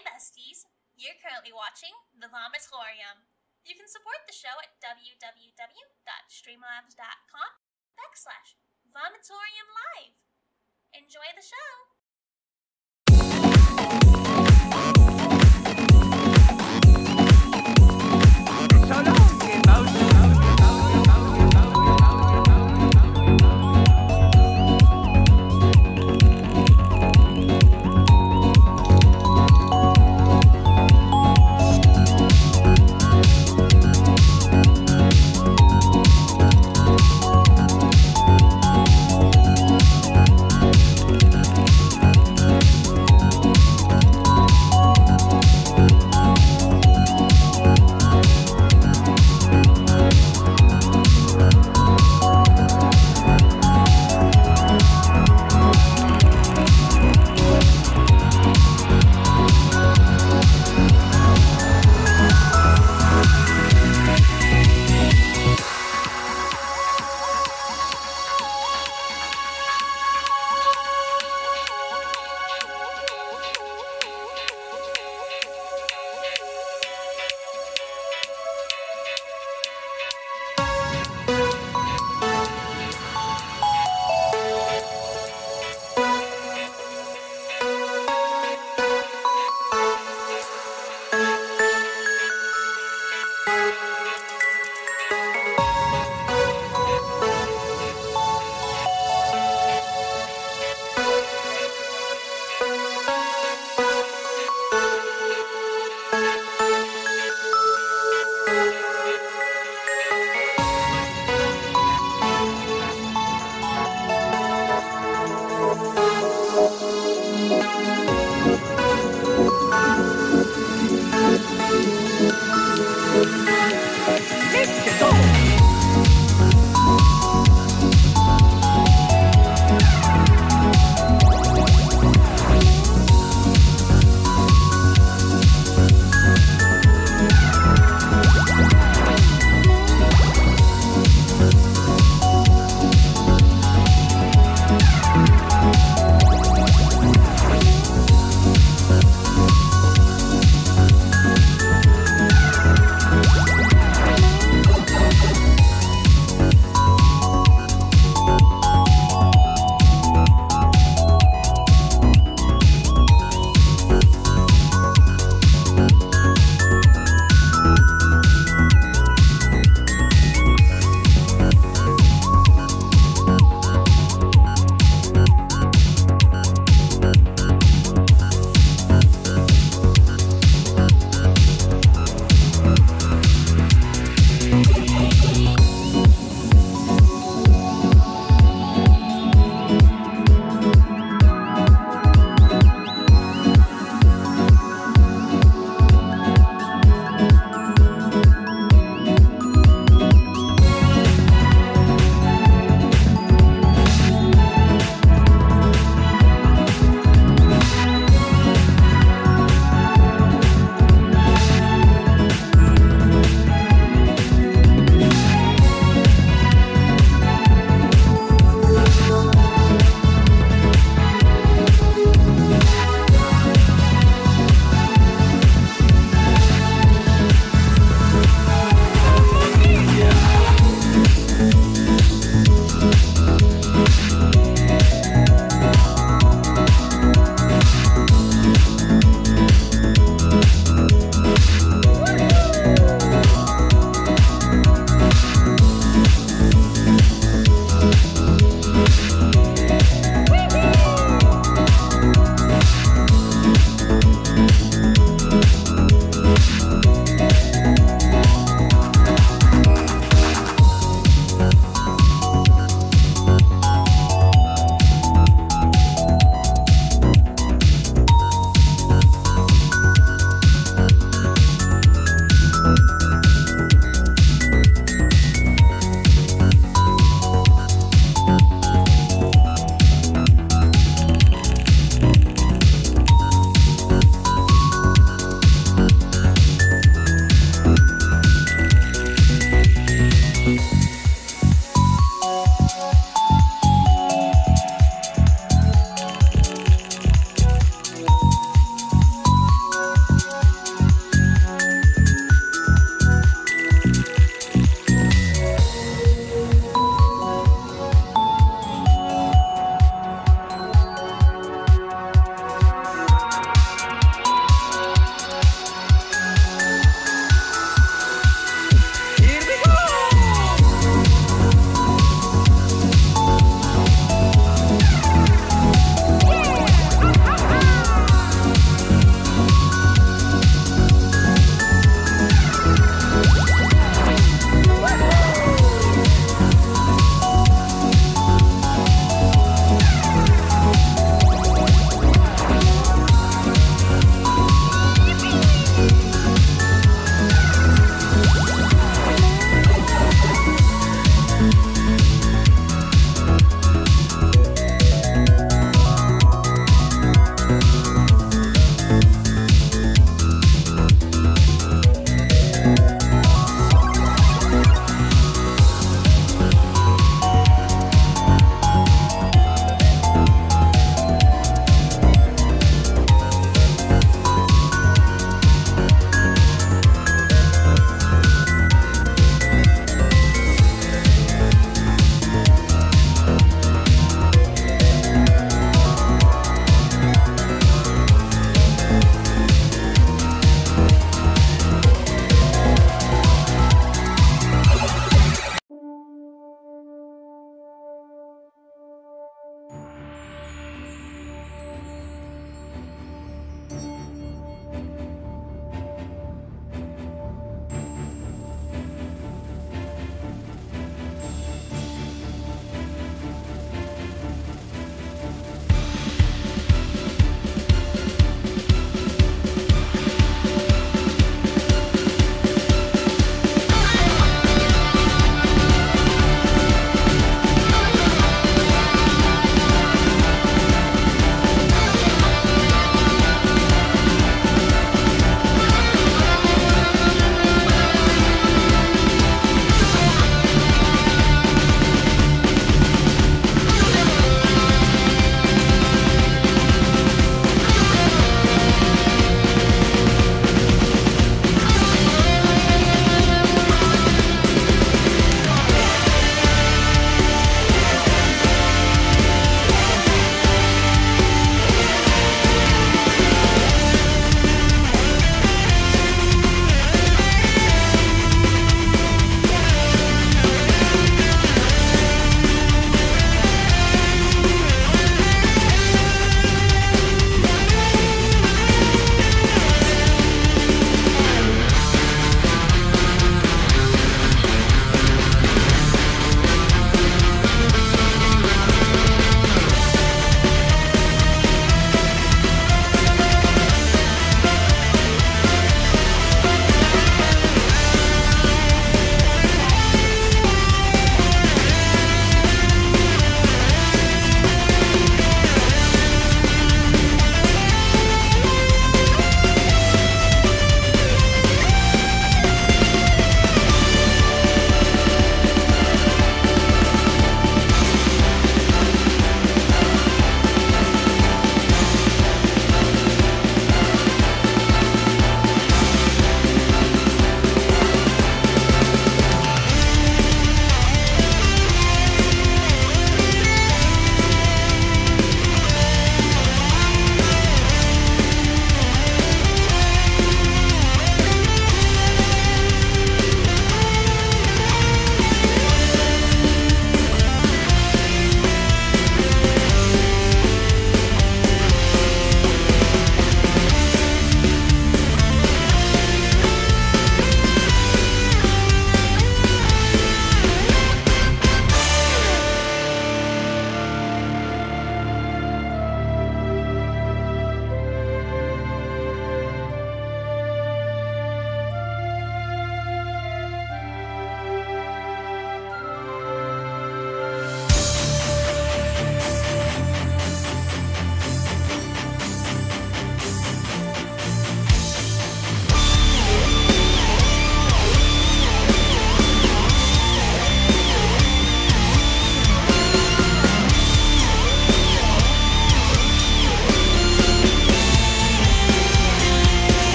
Hi, besties. You're currently watching The Vomitorium. You can support the show at www.streamlabs.com/Vomitorium Live. Enjoy the show.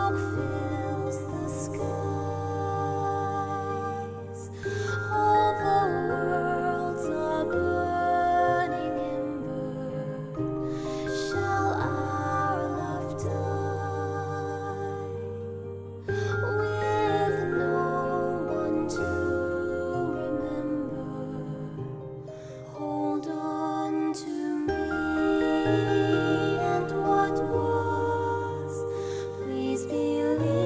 Smoke fills the skies. All the worlds are burning ember. Shall our love die with no one to remember? Hold on to me, and what was, please believe.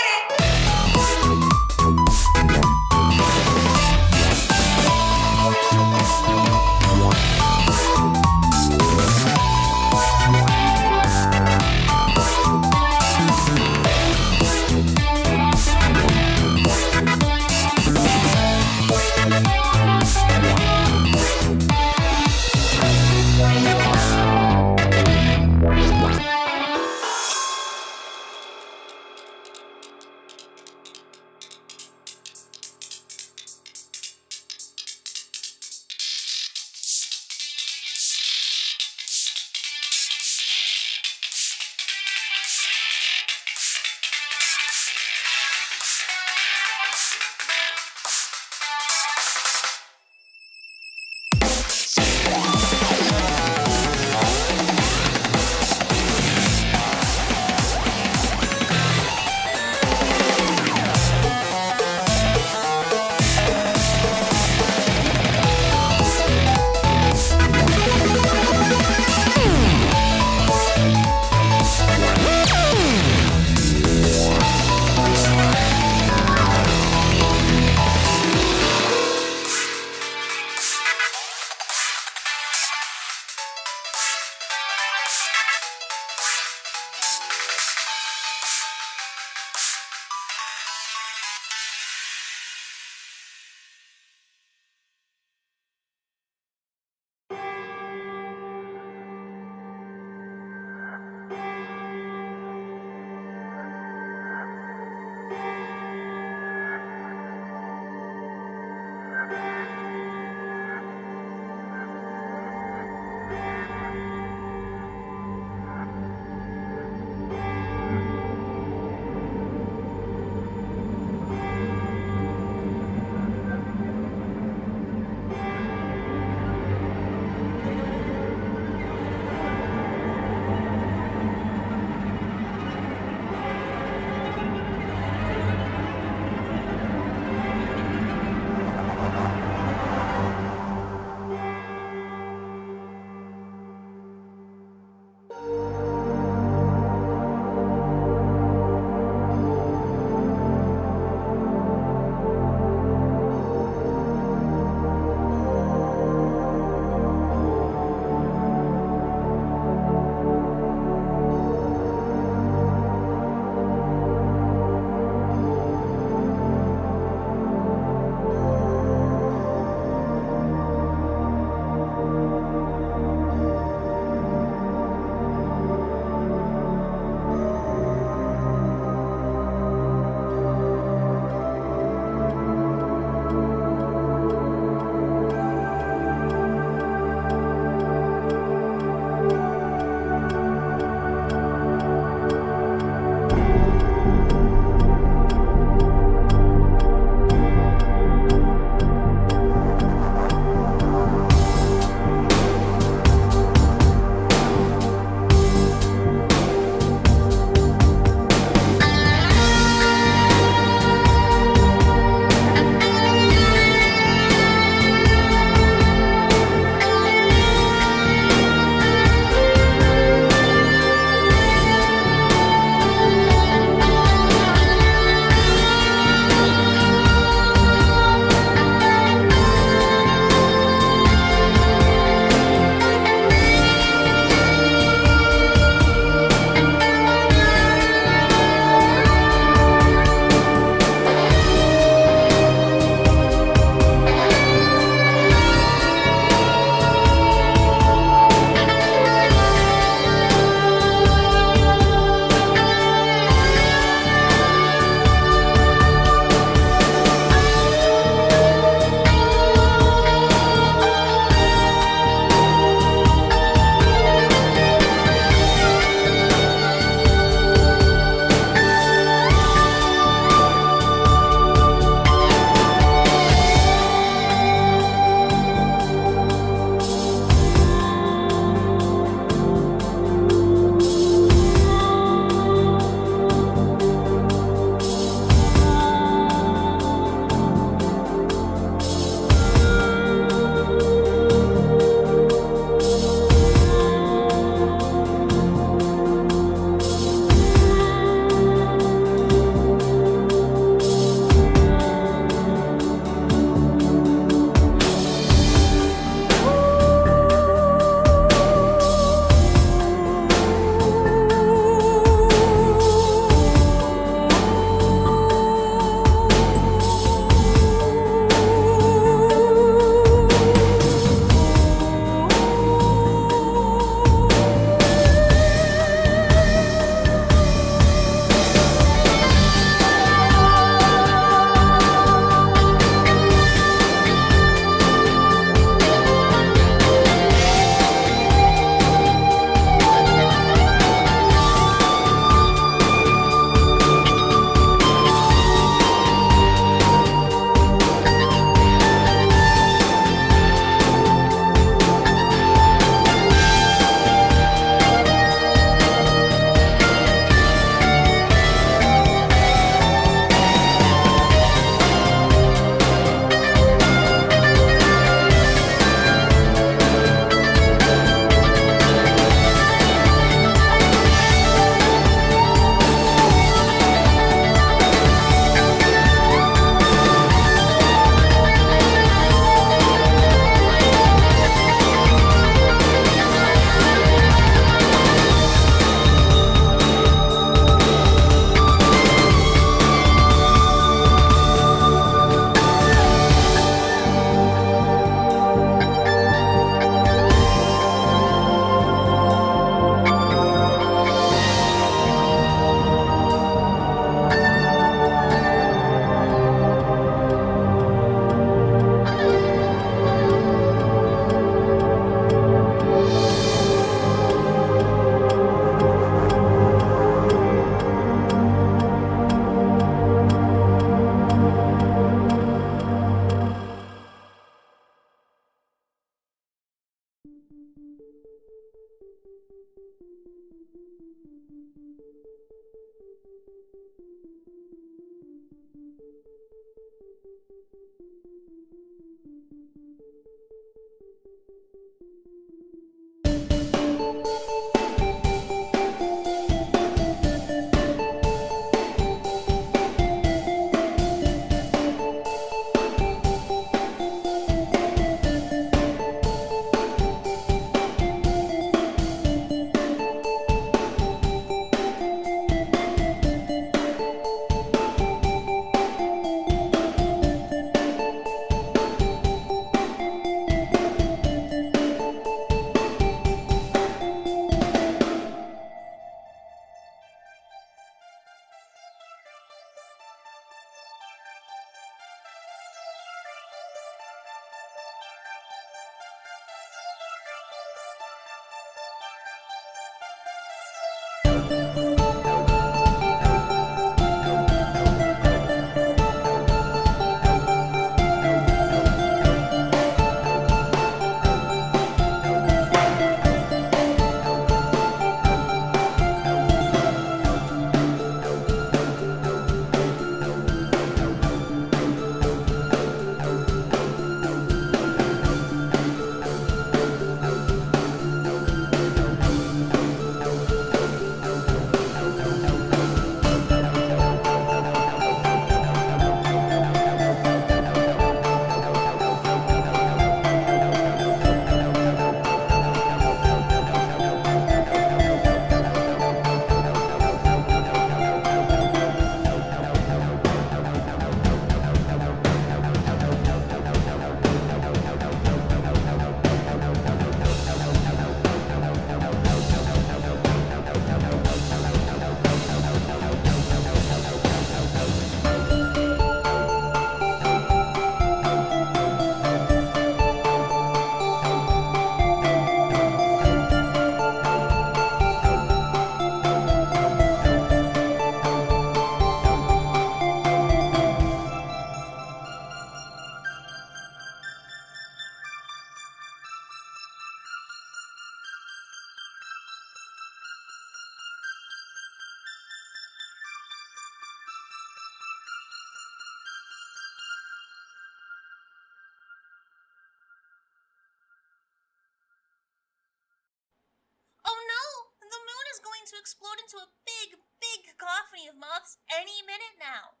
explode into a big, big cacophony of moths any minute now.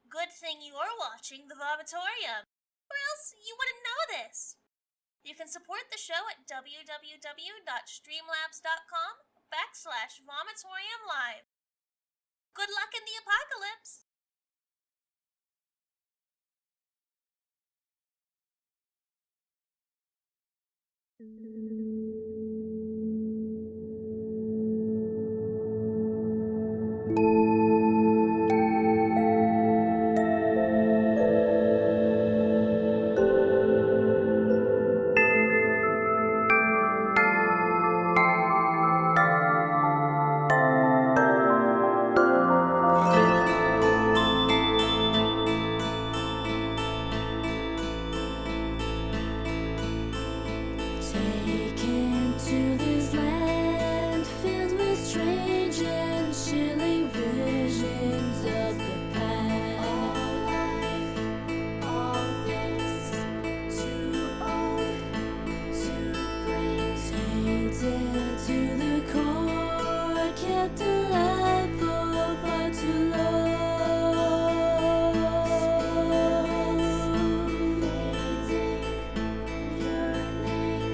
Good thing you're watching the Vomitorium, or else you wouldn't know this. You can support the show at www.streamlabs.com/Vomitorium Live. Good luck in the apocalypse! Taken to this land filled with strange and chilling visions of the past. All things too old to bring, tainted to the core, kept alive for far too long. Fading, yearning,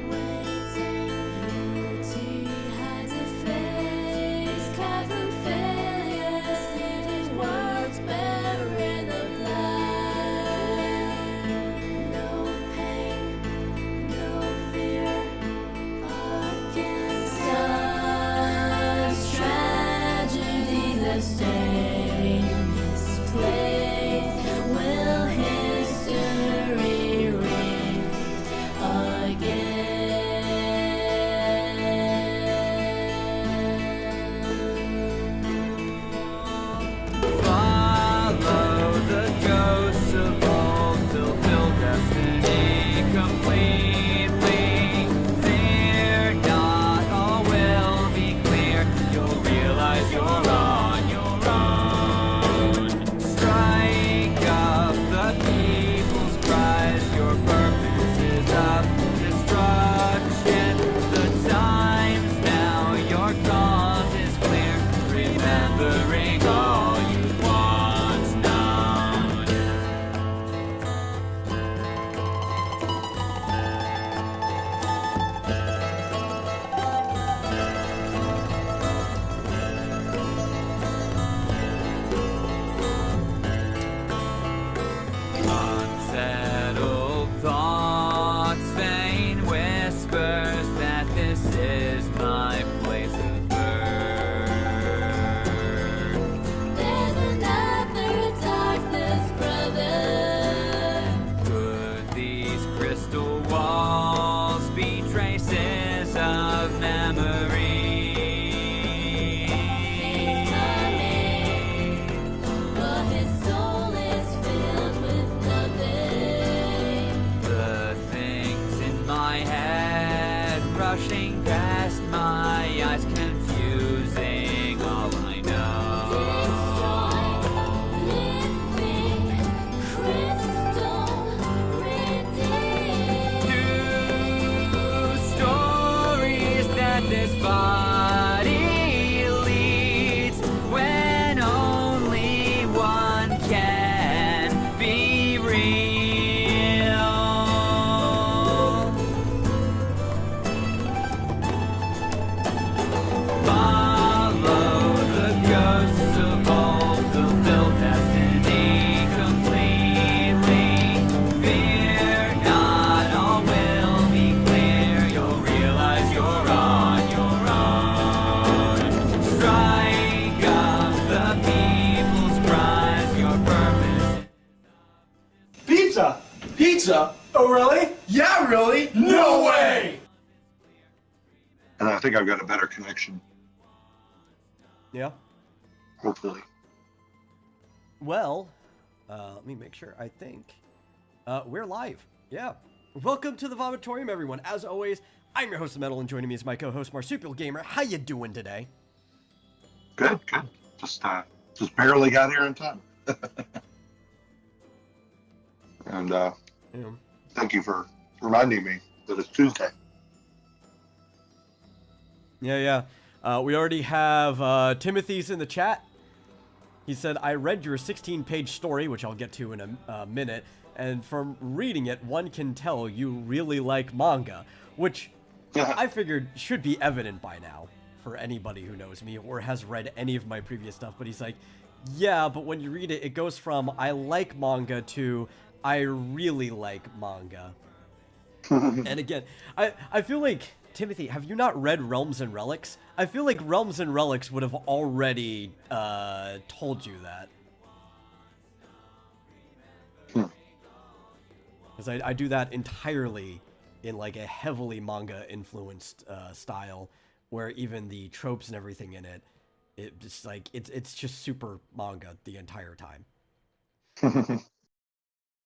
waiting, beauty hides a face, carved from failure, seated worlds barren of light. No pain, no fear, against such tragedies that stay in this place. Will history read again? Follow the ghosts of old, fulfill destiny completely. Fear not, all will be clear. You'll realize you're on your own. Strike up the people's cries. Your purpose is of destruction. The time's now, your cause is clear. Remembering all you once known. Unsettled thoughts, vain whispers that this is my place of birth. There's another darkness, brother. Could these crystal walls be traces of memory? But his soul is filled with nothing. The things in my head rushing past my eyes, confusing all I know. Living crystal redeemed. Two stories that this body leads, when only one can be real. Follow the ghosts of old, fulfill destiny completely. Fear not, all will be clear. You'll realize you're on your own. Strike up the people's cries. Your purpose. Pizza? Pizza? Oh, really? Yeah, really? No way! And I think I've got a better connection, Yeah. hopefully. Well, let me make sure. I think we're live. Yeah. Welcome to the Vomitorium, everyone. As always, I'm your host, Metal, and joining me is my co-host, Marsupial Gamer. How you doing today? Good. Just barely got here in time. And Yeah. thank you for reminding me that it's Tuesday. Yeah. We already have Timothy's in the chat. He said, I read your 16-page story, which I'll get to in a minute, and from reading it, one can tell you really like manga, which I figured should be evident by now for anybody who knows me or has read any of my previous stuff. But he's like, yeah, but when you read it, it goes from I like manga to I really like manga. And again, I feel like, Timothy, have you not read Realms and Relics? I feel like Realms and Relics would have already told you that. Because I do that entirely in like a heavily manga influenced style, where even the tropes and everything in it, it's like it's just super manga the entire time.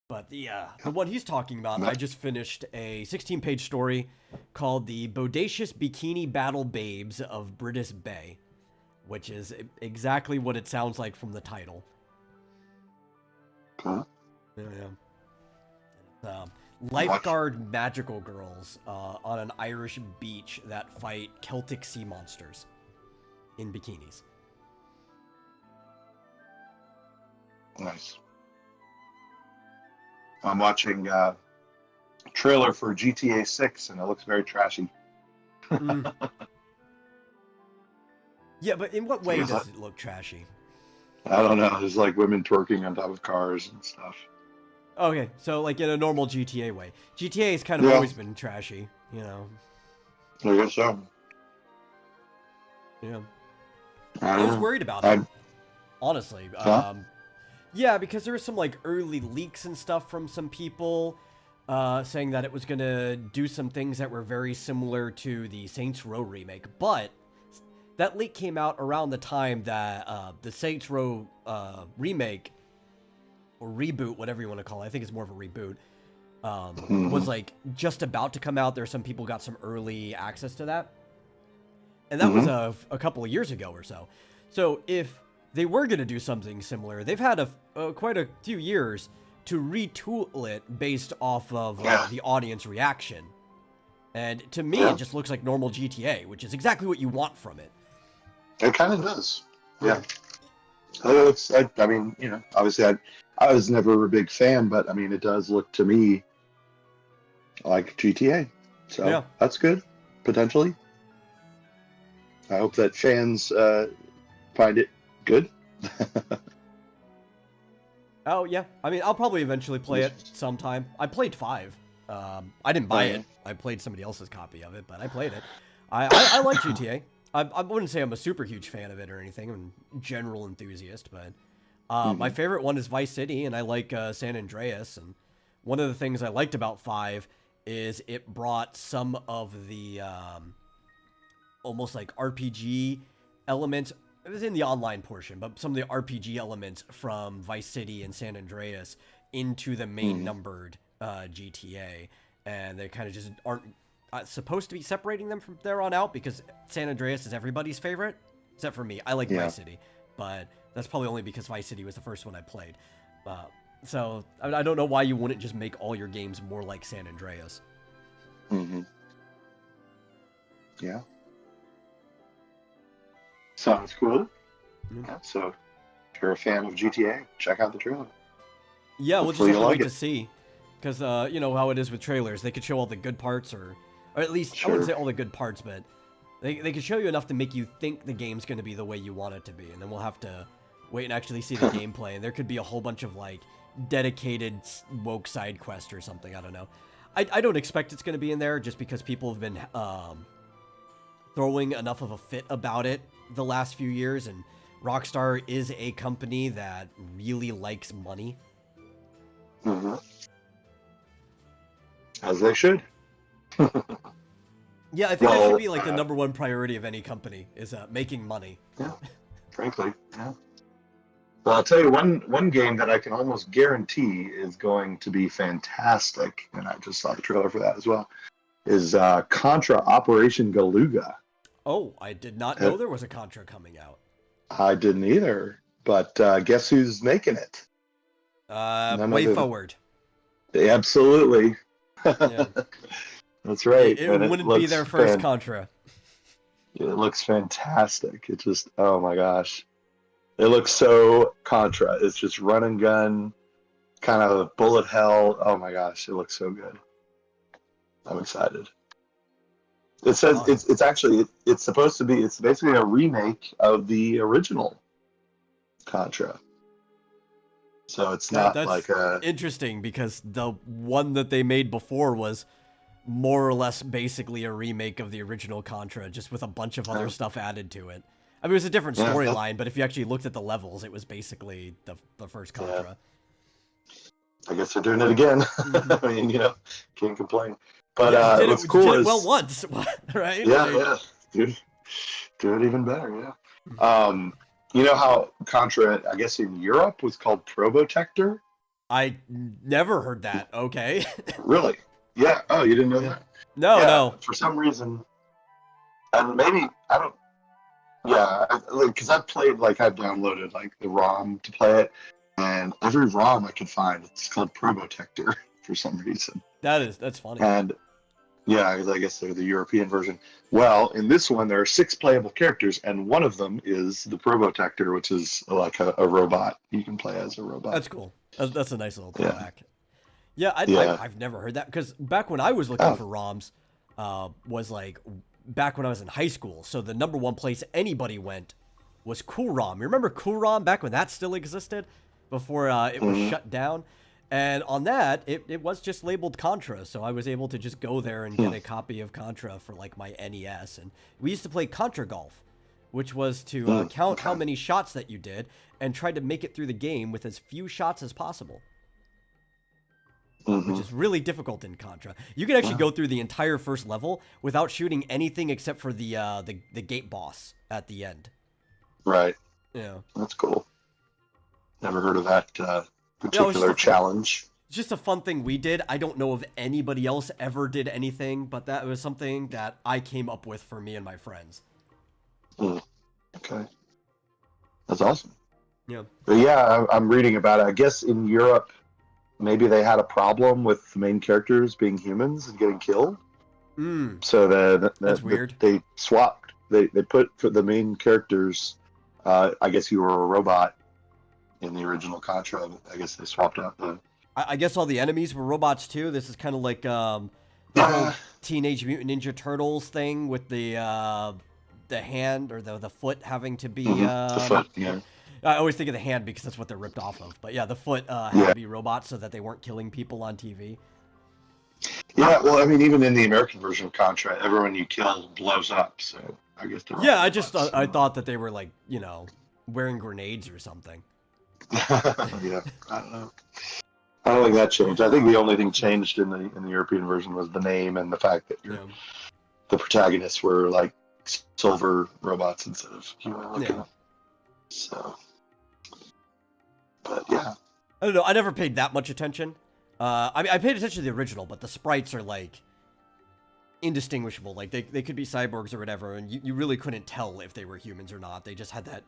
But the one he's talking about, I just finished a 16-page story called The Bodacious Bikini Battle Babes of Brittis Bay, which is exactly what it sounds like from the title. Huh? Yeah. Lifeguard magical girls on an Irish beach that fight Celtic sea monsters in bikinis. Nice. I'm watching a trailer for GTA 6, and it looks very trashy. Yeah, but in what way does it look trashy? I don't know. There's like women twerking on top of cars and stuff. Okay, so like in a normal GTA way. GTA has kind of always been trashy, you know. I guess so. Yeah. I I was worried about it, honestly. Huh? Yeah, because there was some like early leaks and stuff from some people saying that it was gonna do some things that were very similar to the Saints Row remake, but that leak came out around the time that the Saints Row remake or reboot, whatever you want to call it, I think it's more of a reboot, was like just about to come out. There, some people got some early access to that, and that was a couple of years ago or so. So if they were going to do something similar, they've had quite a few years to retool it based off of the audience reaction. And to me, it just looks like normal GTA, which is exactly what you want from it. It kind of does. Yeah. I mean, you know, obviously I was never a big fan, but I mean, it does look to me like GTA. So that's good, potentially. I hope that fans find it good. Oh, yeah. I mean, I'll probably eventually play it sometime. I played 5. I didn't buy it. I played somebody else's copy of it, but I played it. I like GTA. I wouldn't say I'm a super huge fan of it or anything. I'm a general enthusiast, but my favorite one is Vice City, and I like San Andreas. And one of the things I liked about 5 is it brought some of the almost like RPG elements. It was in the online portion, but some of the RPG elements from Vice City and San Andreas into the main numbered GTA, and they kind of just aren't supposed to be separating them from there on out, because San Andreas is everybody's favorite, except for me. I like Vice City, but that's probably only because Vice City was the first one I played. So I don't know why you wouldn't just make all your games more like San Andreas. Yeah. Sounds cool. Yeah, so if you're a fan of GTA, check out the trailer. Yeah, we'll Hopefully just have to you'll wait like to see. Because, you know how it is with trailers. They could show all the good parts, or at least, I Sure. wouldn't say all the good parts, but they could show you enough to make you think the game's going to be the way you want it to be. And then we'll have to wait and actually see the gameplay. And there could be a whole bunch of, like, dedicated woke side quest or something. I don't know. I don't expect it's going to be in there, just because people have been throwing enough of a fit about it the last few years, and Rockstar is a company that really likes money. As they should. Yeah, I think that should be like the number one priority of any company, is making money. Yeah, frankly. Yeah. Well, I'll tell you one game that I can almost guarantee is going to be fantastic, and I just saw the trailer for that as well, is Contra Operation Galuga. Oh, I did not know there was a Contra coming out. I didn't either, but guess who's making it? Way Forward. Absolutely. Yeah. That's right. It and wouldn't be their first Contra. It looks fantastic. It just, oh my gosh. It looks so Contra. It's just run and gun, kind of bullet hell. Oh my gosh, it looks so good. I'm excited. It says it's actually it's supposed to be it's basically a remake of the original Contra. So it's not That's like a interesting because the one that they made before was more or less basically a remake of the original Contra, just with a bunch of other stuff added to it. I mean, it was a different Yeah, storyline, but if you actually looked at the levels, it was basically the first Contra. I guess they're doing it again. I mean, can't complain. But Yeah, what's cool did is it well once, right? yeah, Like, yeah, dude, do it even better. Yeah. You know how Contra, I guess in Europe, was called Probotector? I never heard that. Okay. Really? Yeah. Oh, you didn't know that? No, Yeah, no. for some reason, and maybe I don't. Yeah, because I've played I've downloaded the ROM to play it, and every ROM I could find it's called Probotector for some reason. That's funny. And yeah, I guess they're the European version. Well, in this one there are 6 playable characters, and one of them is the Probotector, which is like a robot. You can play as a robot. That's cool. That's a nice little Yeah. throwback. Yeah, Yeah. I've never heard that because back when I was looking Oh. for ROMs, was back when I was in high school. So the number one place anybody went was Cool ROM. You remember Cool ROM back when that still existed before it was shut down? And on that, it was just labeled Contra, so I was able to just go there and get a copy of Contra for my NES. And we used to play Contra Golf, which was to count how many shots that you did and try to make it through the game with as few shots as possible. Which is really difficult in Contra. You can actually go through the entire first level without shooting anything except for the gate boss at the end. Right. Yeah. That's cool. Never heard of that particular challenge. It's just a fun thing we did. I don't know if anybody else ever did anything, but that was something that I came up with for me and my friends. Okay. That's awesome. Yeah. But yeah, I'm reading about it. I guess in Europe, maybe they had a problem with the main characters being humans and getting killed. So That's weird. They swapped. They put for the main characters. I guess you were a robot in the original Contra. I guess they swapped out the. I guess all the enemies were robots too. This is kind of like the whole Teenage Mutant Ninja Turtles thing with the hand or the foot having to be. The foot. Yeah. I always think of the hand because that's what they're ripped off of. But yeah, the foot had to be robots so that they weren't killing people on TV. Yeah, well, I mean, even in the American version of Contra, everyone you kill blows up. So I guess they're all Yeah, I robots. just I thought that they were wearing grenades or something. Yeah, I don't know. I don't think that changed. I think the only thing changed in the European version was the name and the fact that the protagonists were silver robots instead of human looking. Yeah. So, but yeah. I don't know. I never paid that much attention. I mean, I paid attention to the original, but the sprites are indistinguishable. They could be cyborgs or whatever, and you really couldn't tell if they were humans or not. They just had that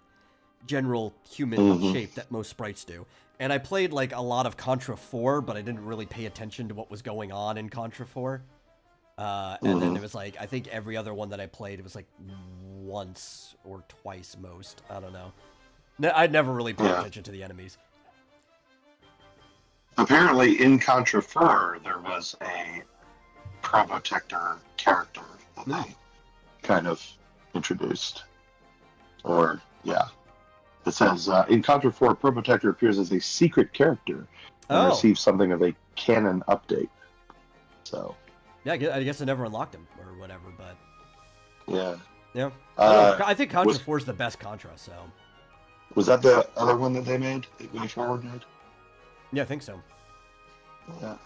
general human shape that most sprites do. And I played a lot of Contra 4, but I didn't really pay attention to what was going on in Contra 4. And then it was I think every other one that I played, it was once or twice most. I don't know. I'd never really paid attention to the enemies. Apparently, in Contra 4, there was a Probotector character that they kind of introduced. Or, yeah. It says, in Contra 4, Probotector appears as a secret character and receives something of a canon update. So. Yeah, I guess I never unlocked him or whatever, but. Yeah. Yeah. I think Contra 4 is the best Contra, so. Was that the other one that they made? That Way Forward made? Yeah, I think so. Yeah.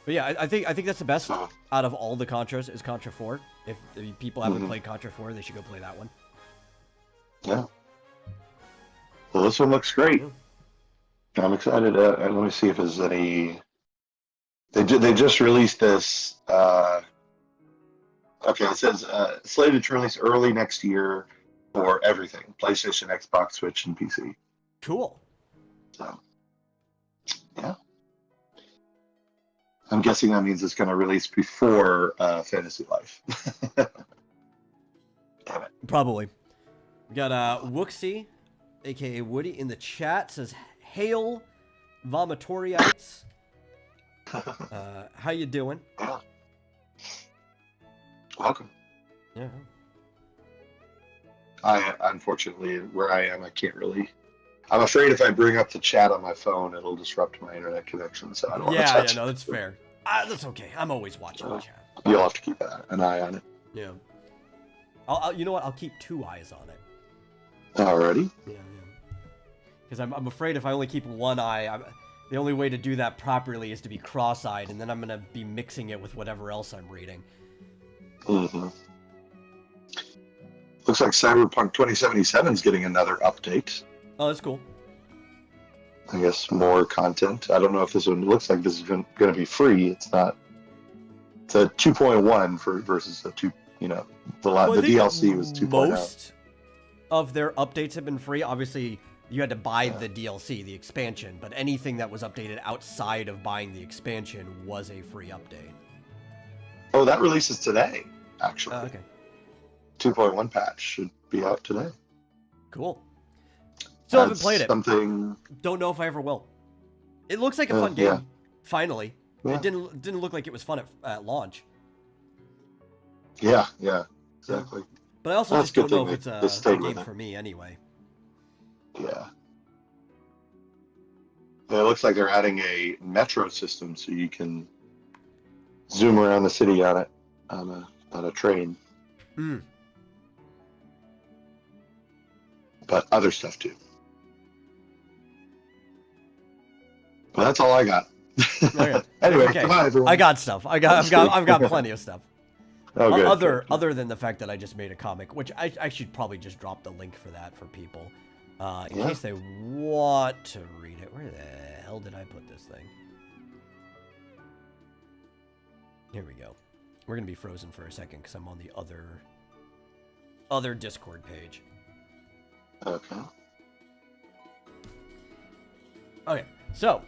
But yeah, I think that's the best out of all the Contras is Contra 4. If people haven't played Contra 4, they should go play that one. Yeah. Well, this one looks great. I'm excited. Let me see if there's any. They just released this. Okay, it says slated to release early next year for everything: PlayStation, Xbox, Switch, and PC. Cool. So, yeah. I'm guessing that means it's going to release before Fantasy Life. Probably. We got Wooksy, aka Woody, in the chat says, "Hail, vomitoriites. How you doing?" Yeah. Welcome. Yeah. I unfortunately, where I am, I can't really. I'm afraid if I bring up the chat on my phone, it'll disrupt my internet connection. So I don't want to Yeah, touch no, that's fair. That's okay. I'm always watching the chat. it. You'll have to keep an eye on it. Yeah. I'll you know what? I'll keep 2 eyes on it. Alrighty. Yeah. Because I'm afraid if I only keep 1 eye, the only way to do that properly is to be cross-eyed, and then I'm gonna be mixing it with whatever else I'm reading. Mm-hmm. Looks like Cyberpunk 2077 is getting another update. Oh, that's cool. I guess more content. I don't know if this one looks like this is going to be free. It's not. It's a 2.1 versus a 2. You know, the Well, I think DLC was 2.0. Most of their updates have been free. Obviously, you had to buy the DLC, the expansion, but anything that was updated outside of buying the expansion was a free update. Oh, that releases today. Actually, Okay. 2.1 patch should be out today. Cool. Still haven't That's played it. Something. Don't know if I ever will. It looks like a fun yeah. game. Finally, Yeah. it didn't look like it was fun at launch. Yeah, exactly. But I also That's just don't good know thing if it's they a stayed game with it. for me anyway. Yeah. It looks like they're adding a metro system, so you can zoom around the city on it on a train. Hmm. But other stuff too. But that's all I got. Okay. Anyway, Okay. come on, everyone. I got stuff. I've got plenty of stuff. Oh, good. Other than the fact that I just made a comic, which I should probably just drop the link for that for people, in Yeah. case they want to read it. Where the hell did I put this thing? Here we go. We're gonna be frozen for a second because I'm on the other Discord page. Okay. Okay, so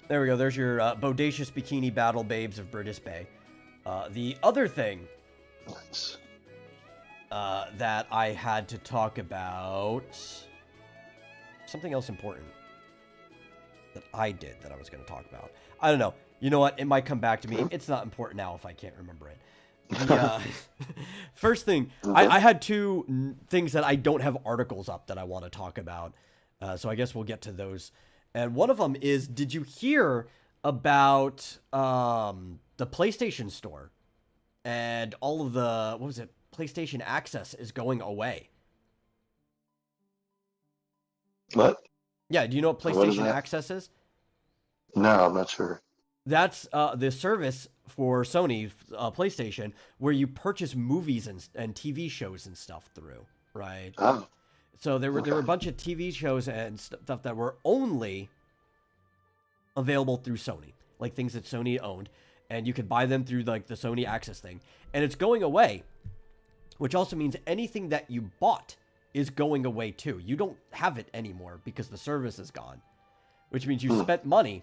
there we go. There's your bodacious bikini battle babes of British Bay. The other thing Nice. that I had to talk about, something else important that I did that I was going to talk about. I don't know. You know what? It might come back to me. It's not important now if I can't remember it. The first thing, I had 2 things that I don't have articles up that I want to talk about. So I guess we'll get to those. And one of them is, did you hear about the PlayStation Store and all of the, what was it, PlayStation Access is going away? What? Yeah, do you know what What is PlayStation that? Access is? No, I'm not sure. That's the service for Sony PlayStation where you purchase movies and TV shows and stuff through, right? Oh, So there were a Okay. bunch of TV shows and stuff that were only available through Sony, like things that Sony owned, and you could buy them through like the Sony Access thing. And it's going away, which also means anything that you bought is going away too. You don't have it anymore because the service is gone, which means you spent money.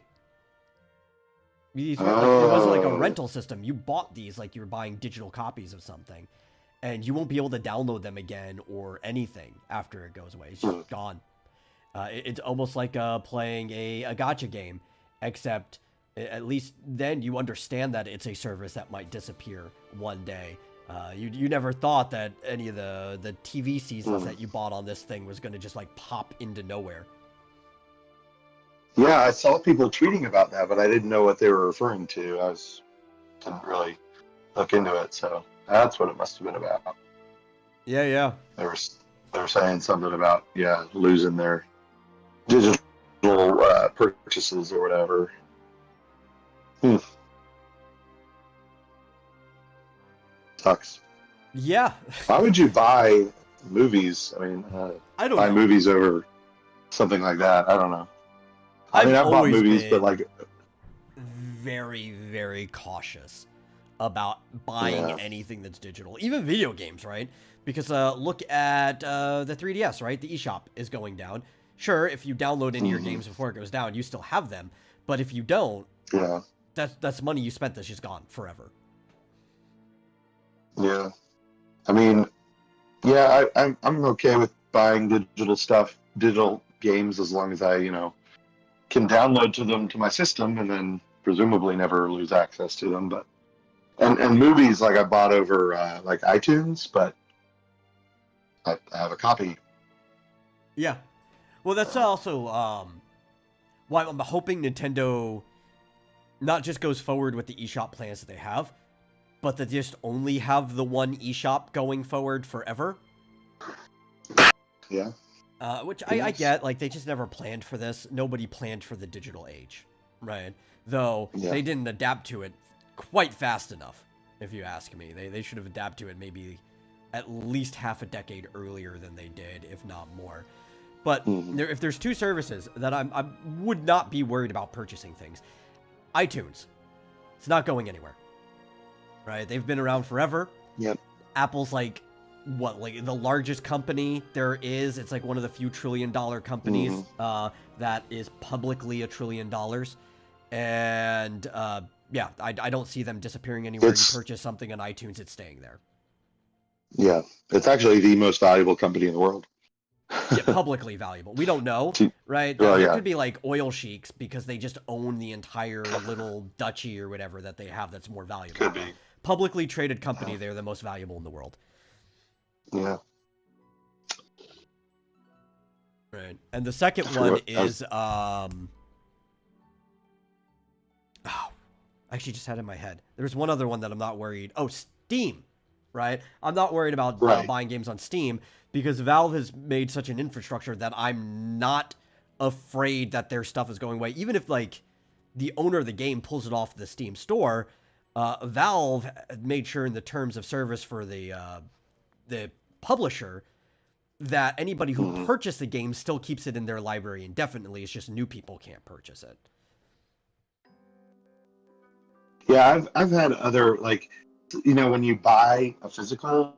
It wasn't like a rental system. You bought these like you were buying digital copies of something, and you won't be able to download them again or anything after it goes away. It's just gone. It's almost like playing a gacha game, except at least then you understand that it's a service that might disappear one day. You never thought that any of the TV seasons that you bought on this thing was going to just like pop into nowhere. yeah, I saw people tweeting about that, but I didn't know what they were referring to. Didn't really look into it, so that's what it must have been about. Yeah. They were saying something about losing their digital purchases or whatever. Sucks. Yeah. Why would you buy movies? I mean, I don't buy know. movies over something like that. I don't know. I mean, I've bought always movies, been but like, very, very cautious about buying Yeah. anything that's digital, even video games, right? Because look at the 3DS, right? The eShop is going down. Sure, if you download any of your games before it goes down, you still have them. But if you don't, yeah, that's money you spent that's just gone forever. yeah. I mean, Yeah, I'm okay with buying digital stuff, digital games, as long as I, can download to them to my system and then presumably never lose access to them. But and movies, like, I bought over like iTunes, but I have a copy. Yeah. Well, that's also why I'm hoping Nintendo not just goes forward with the eShop plans that they have, but that they just only have the one eShop going forward forever. Yeah. Which I get, like, they just never planned for this. Nobody planned for the digital age, right? Though they didn't adapt to it quite fast enough, if you ask me. They should have adapted to it maybe at least half a decade earlier than they did, if not more. But if there's two services that I would not be worried about purchasing things, iTunes, it's not going anywhere, right? They've been around forever. Yep. Apple's like the largest company there is. It's like one of the few $1 trillion companies that is publicly $1 trillion. And yeah, I don't see them disappearing anywhere. You purchase something on iTunes, it's staying there. Yeah, it's actually the most valuable company in the world. Yeah, publicly valuable. We don't know, right? Well, It yeah. could be like oil sheiks because they just own the entire little duchy or whatever that they have that's more valuable. Could be. Publicly traded company, they're the most valuable in the world. Yeah. Right. And the second one is oh, I actually just had it in my head. There's one other one that I'm not worried. Oh, Steam. Right? I'm not worried about buying games on Steam because Valve has made such an infrastructure that I'm not afraid that their stuff is going away. Even if, like, the owner of the game pulls it off the Steam store, Valve made sure in the terms of service for the publisher that anybody who purchased the game still keeps it in their library indefinitely. It's just new people can't purchase it. Yeah, I've had other, like, when you buy a physical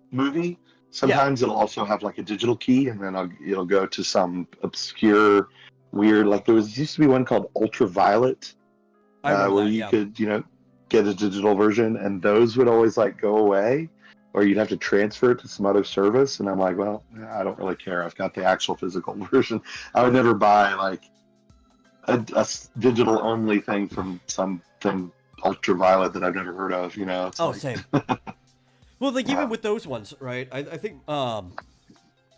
movie, sometimes it'll also have like a digital key, and then it'll go to some obscure, weird, like there used to be one called Ultraviolet, where you could, get a digital version, and those would always like go away, or you'd have to transfer it to some other service. And I'm like, well, I don't really care. I've got the actual physical version. I would never buy like a digital only thing from something Ultraviolet that I've never heard of, It's same. Well, like, even with those ones, right? I think, I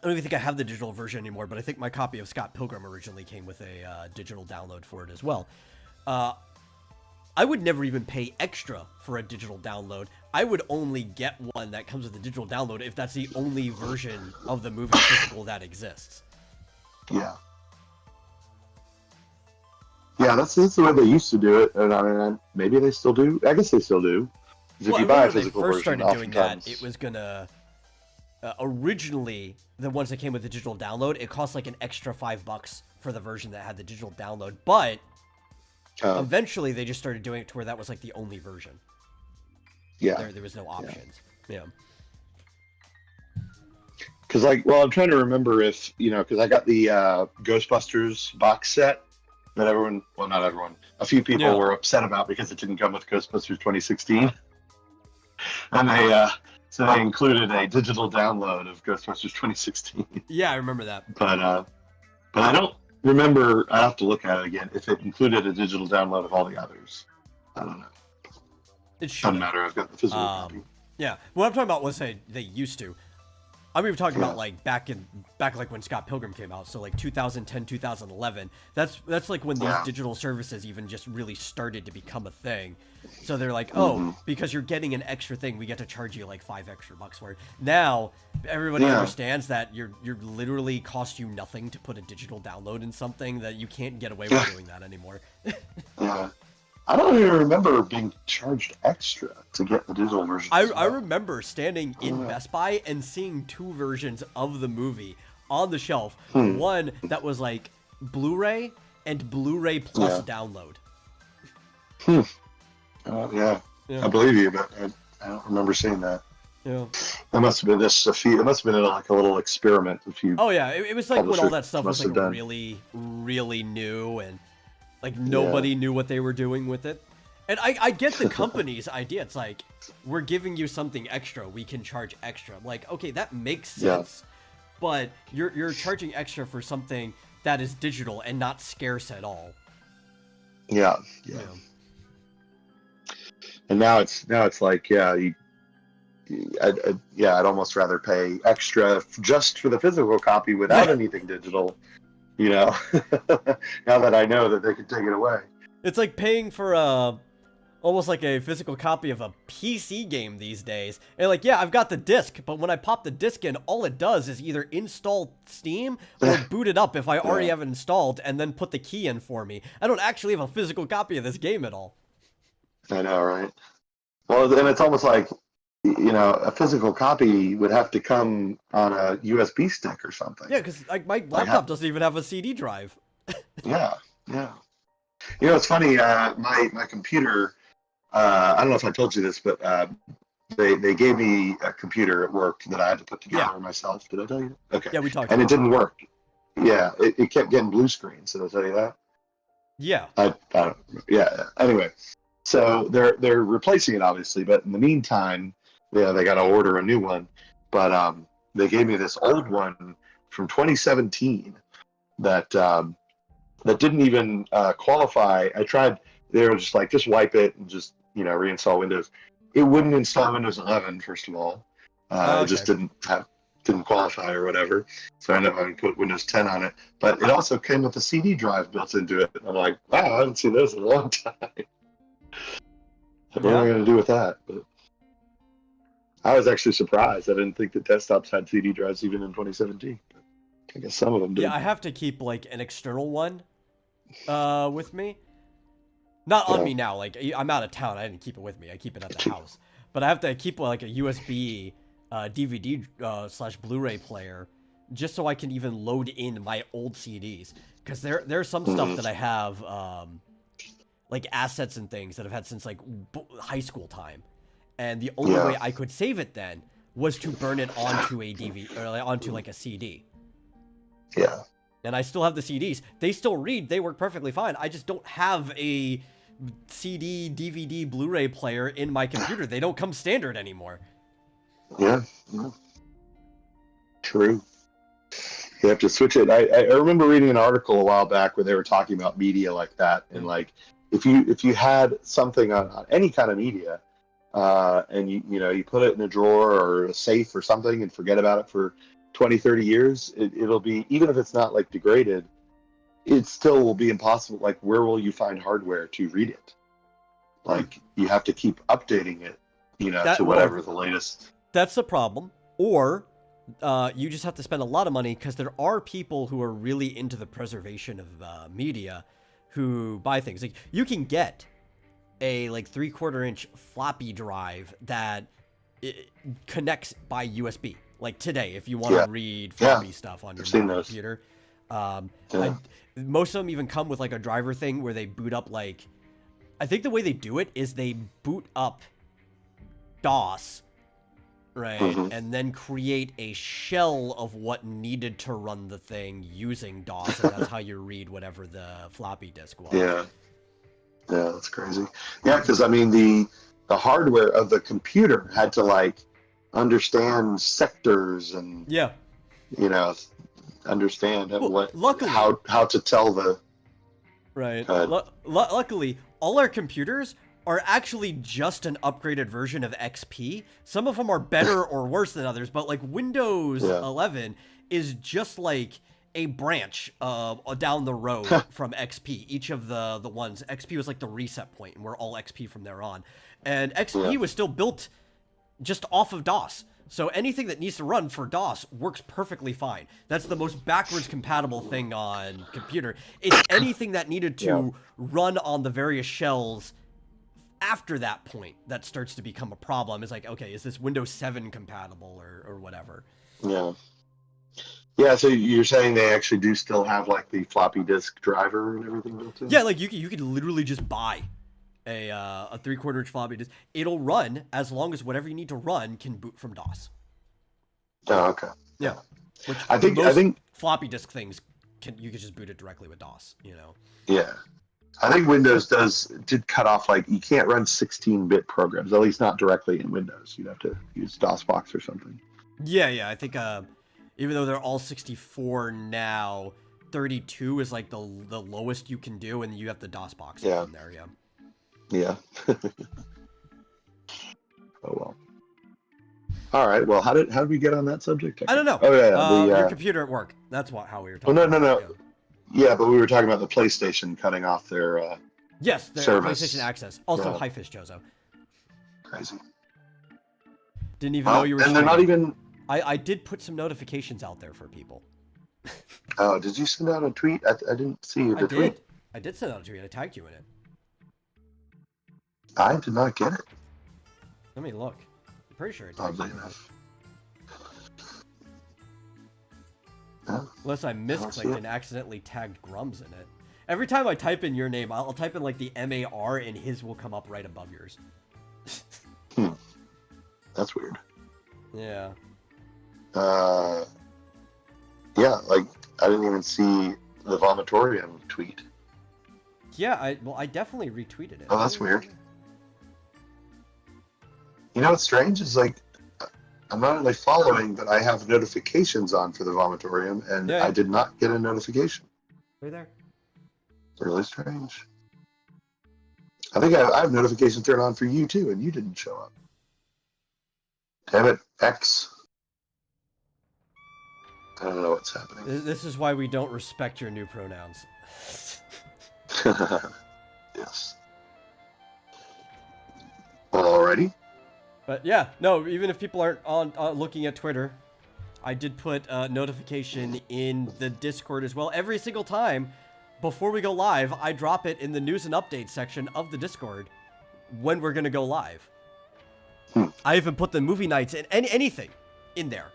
don't even think I have the digital version anymore, but I think my copy of Scott Pilgrim originally came with a digital download for it as well. I would never even pay extra for a digital download. I would only get one that comes with a digital download if that's the only version of the movie physical that exists. Yeah. Yeah, that's the way they used to do it, and I mean, maybe they still do. I guess they still do. If you buy a physical when they first version, started doing that, oftentimes it was gonna originally the ones that came with the digital download, it cost like an extra $5 for the version that had the digital download, but eventually they just started doing it to where that was like the only version. Yeah, there was no options. Yeah. Because I'm trying to remember if because I got the Ghostbusters box set that not everyone, a few people were upset about because it didn't come with Ghostbusters 2016. And they included a digital download of Ghostbusters 2016. Yeah, I remember that. But I don't remember. I have to look at it again if it included a digital download of all the others. I don't know. It should. Doesn't matter. I've got the physical copy. Yeah, what I'm talking about was they used to. I mean, we're talking about like back like when Scott Pilgrim came out, so like 2010, 2011. That's like when these digital services even just really started to become a thing. So they're like, because you're getting an extra thing, we get to charge you like $5 extra for it. Now everybody understands that you're literally cost you nothing to put a digital download in something, that you can't get away with doing that anymore. Yeah. I don't even remember being charged extra to get the digital version. I remember standing in Best Buy and seeing two versions of the movie on the shelf. One that was like Blu-ray and Blu-ray plus download. Yeah, I believe you, but I don't remember seeing that. Yeah. It must have been it must have been like a little experiment. Oh yeah, it was like when all that stuff was like done. really, really new, and like nobody knew what they were doing with it. And I get the company's idea. It's like, we're giving you something extra. We can charge extra. I'm like, okay, that makes sense. But you're charging extra for something that is digital and not scarce at all. Yeah. And now it's like, I'd almost rather pay extra just for the physical copy without anything digital. Now that I know that they can take it away. It's like paying for almost like a physical copy of a PC game these days. And like, yeah, I've got the disc, but when I pop the disc in, all it does is either install Steam or boot it up if I already have it installed, and then put the key in for me. I don't actually have a physical copy of this game at all. I know, right? Well, then it's almost like, a physical copy would have to come on a USB stick or something. Yeah, because like my laptop doesn't even have a CD drive. Yeah. It's funny. My computer. I don't know if I told you this, but they gave me a computer at work that I had to put together myself. Did I tell you? Okay. Yeah, we talked. And it didn't work. Yeah, it kept getting blue screens. Did I tell you that? Yeah. I don't. Yeah. Anyway, so they're replacing it obviously, but in the meantime, they got to order a new one. But they gave me this old one from 2017 that didn't even qualify. I tried. They were just like, just wipe it and just reinstall Windows. It wouldn't install Windows 11 first of all. It just didn't qualify or whatever. So I ended up having to put Windows 10 on it. But it also came with a CD drive built into it. I'm like, wow, I haven't seen those in a long time. What am I going to do with that? But I was actually surprised. I didn't think that desktops had CD drives even in 2017. But I guess some of them do. Yeah, I have to keep like an external one with me. Not on me now. Like, I'm out of town. I didn't keep it with me. I keep it at the house. But I have to keep like a USB DVD / Blu-ray player just so I can even load in my old CDs. Because there's some stuff that I have, like assets and things that I've had since like high school time. And the only way I could save it then was to burn it onto a DVD or onto like a CD. Yeah. And I still have the CDs. They still read. They work perfectly fine. I just don't have a CD, DVD, Blu-ray player in my computer. They don't come standard anymore. Yeah. True. You have to switch it. I remember reading an article a while back where they were talking about media like that, and like if you had something on any kind of media, and you put it in a drawer or a safe or something and forget about it for 20, 30 years, it'll be, even if it's not like degraded, it still will be impossible. Like, where will you find hardware to read it? Like, you have to keep updating it, to whatever the latest. That's the problem. Or you just have to spend a lot of money, because there are people who are really into the preservation of media who buy things. Like, you can get a like 3/4 inch floppy drive that connects by USB. Like today, if you want to read floppy stuff on your computer. Most of them even come with like a driver thing where they boot up like, I think the way they do it is they boot up DOS, right? And then create a shell of what needed to run the thing using DOS, and that's how you read whatever the floppy disk was. Yeah, that's crazy. Yeah, because I mean the hardware of the computer had to like understand sectors and understand luckily, how to tell the luckily all our computers are actually just an upgraded version of XP. Some of them are better or worse than others, but like Windows 11 is just like a branch down the road from XP. Each of the ones, XP was like the reset point, and we're all XP from there on. And XP was still built just off of DOS. So anything that needs to run for DOS works perfectly fine. That's the most backwards compatible thing on computer. It's anything that needed to run on the various shells after that point that starts to become a problem. It's like, okay, is this Windows 7 compatible or whatever? Yeah, so you're saying they actually do still have like the floppy disk driver and everything built in? Yeah, like you could literally just buy a 3/4 inch floppy disk. It'll run as long as whatever you need to run can boot from DOS. Oh, okay. Yeah. Which I think floppy disk things you could just boot it directly with DOS, Yeah. I think Windows did cut off, like, you can't run 16-bit programs, at least not directly in Windows. You'd have to use DOSBox or something. Yeah, I think even though they're all 64 now, 32 is like the lowest you can do, and you have the DOSBox Yeah. in there. Yeah. Yeah. Oh well. All right. Well, how did we get on that subject? I don't know. Oh yeah. Your computer at work. That's how we were Oh talking. no. Yeah. Yeah, but we were talking about the PlayStation cutting off their Yes, the service. PlayStation Access. Also, Yeah. Hi Fish Jozo. Crazy. Didn't even know you were. And they're not streaming. even. I did put some notifications out there for people. Oh, did you send out a tweet? I didn't see the tweet. I did send out a tweet. I tagged you in it. I did not get it. Let me look. I'm pretty sure I tagged you Oddly in it. enough. No. Unless I see misclicked it. and accidentally tagged Grums in it. Every time I type in your name, I'll type in like the MAR and his will come up right above yours. That's weird. Yeah. Yeah, like I didn't even see the vomitorium tweet. Yeah, I definitely retweeted it. Oh, that's weird. You know what's strange is like I'm not only following, but I have notifications on for the vomitorium, and Yeah. I did not get a notification. Right there. Really strange. I think I have notifications turned on for you too, and you didn't show up. Damn it, X. I don't know what's happening. This is why we don't respect your new pronouns. Yes. Alrighty. But yeah, no, even if people aren't on looking at Twitter, I did put a notification in the Discord as well. Every single time before we go live, I drop it in the news and updates section of the Discord when we're going to go live. I even put the movie nights and anything in there.